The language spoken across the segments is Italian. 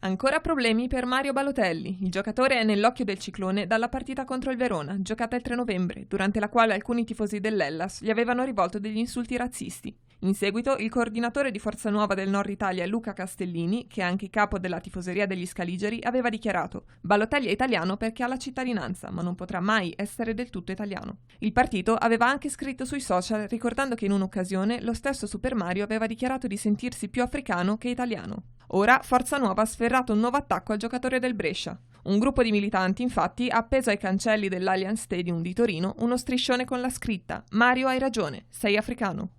Ancora problemi per Mario Balotelli. Il giocatore è nell'occhio del ciclone dalla partita contro il Verona, giocata il 3 novembre, durante la quale alcuni tifosi dell'Hellas gli avevano rivolto degli insulti razzisti. In seguito, il coordinatore di Forza Nuova del Nord Italia, Luca Castellini, che è anche capo della tifoseria degli Scaligeri, aveva dichiarato: Balotelli è italiano perché ha la cittadinanza, ma non potrà mai essere del tutto italiano. Il partito aveva anche scritto sui social ricordando che in un'occasione lo stesso Super Mario aveva dichiarato di sentirsi più africano che italiano. Ora Forza Nuova ha sferrato un nuovo attacco al giocatore del Brescia. Un gruppo di militanti, infatti, ha appeso ai cancelli dell'Allianz Stadium di Torino uno striscione con la scritta: Mario, hai ragione, sei africano.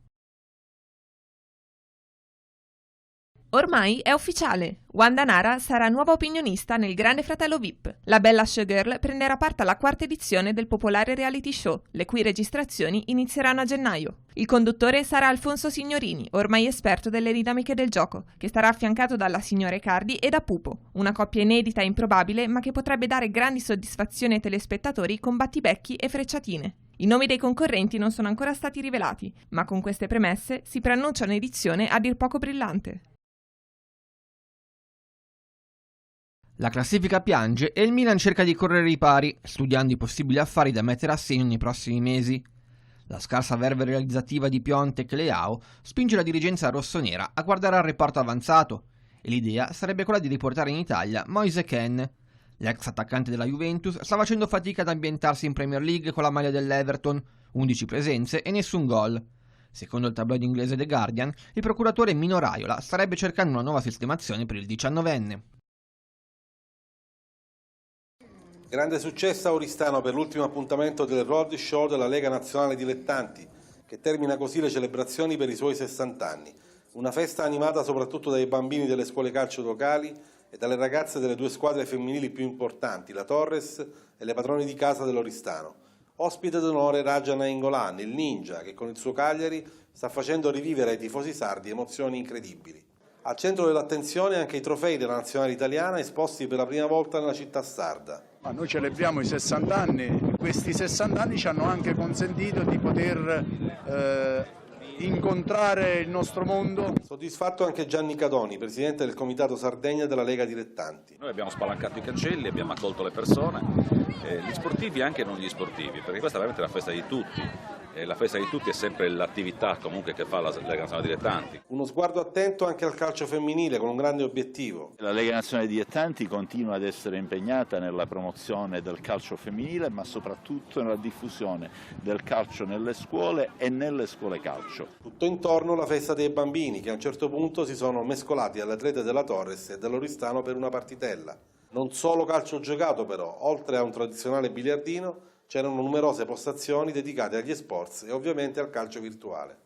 Ormai è ufficiale! Wanda Nara sarà nuova opinionista nel Grande Fratello VIP. La bella showgirl prenderà parte alla quarta edizione del popolare reality show, le cui registrazioni inizieranno a gennaio. Il conduttore sarà Alfonso Signorini, ormai esperto delle dinamiche del gioco, che starà affiancato dalla signora Icardi e da Pupo, una coppia inedita e improbabile ma che potrebbe dare grandi soddisfazioni ai telespettatori con battibecchi e frecciatine. I nomi dei concorrenti non sono ancora stati rivelati, ma con queste premesse si preannuncia un'edizione a dir poco brillante. La classifica piange e il Milan cerca di correre i pari, studiando i possibili affari da mettere a segno nei prossimi mesi. La scarsa verve realizzativa di Piontek e Leao spinge la dirigenza rossonera a guardare al reparto avanzato, e l'idea sarebbe quella di riportare in Italia Moise Kean. L'ex attaccante della Juventus sta facendo fatica ad ambientarsi in Premier League con la maglia dell'Everton, 11 presenze e nessun gol. Secondo il tabloid inglese The Guardian, il procuratore Mino Raiola starebbe cercando una nuova sistemazione per il 19enne. Grande successo a Oristano per l'ultimo appuntamento del Road Show della Lega Nazionale Dilettanti, che termina così le celebrazioni per i suoi 60 anni. Una festa animata soprattutto dai bambini delle scuole calcio locali e dalle ragazze delle due squadre femminili più importanti, la Torres e le padrone di casa dell'Oristano. Ospite d'onore Raja Nainggolan, il ninja, che con il suo Cagliari sta facendo rivivere ai tifosi sardi emozioni incredibili. Al centro dell'attenzione anche i trofei della nazionale italiana esposti per la prima volta nella città sarda. Noi celebriamo i 60 anni, questi 60 anni ci hanno anche consentito di poter incontrare il nostro mondo. Soddisfatto anche Gianni Cadoni, presidente del Comitato Sardegna della Lega Dilettanti. Noi abbiamo spalancato i cancelli, abbiamo accolto le persone, gli sportivi e anche non gli sportivi, perché questa è veramente la festa di tutti. La festa di tutti è sempre l'attività comunque che fa la Lega Nazionale Dilettanti. Uno sguardo attento anche al calcio femminile con un grande obiettivo. La Lega Nazionale Dilettanti continua ad essere impegnata nella promozione del calcio femminile, ma soprattutto nella diffusione del calcio nelle scuole e nelle scuole calcio. Tutto intorno la festa dei bambini, che a un certo punto si sono mescolati alle atlete della Torres e dell'Oristano per una partitella. Non solo calcio giocato però, oltre a un tradizionale biliardino, c'erano numerose postazioni dedicate agli esports e ovviamente al calcio virtuale.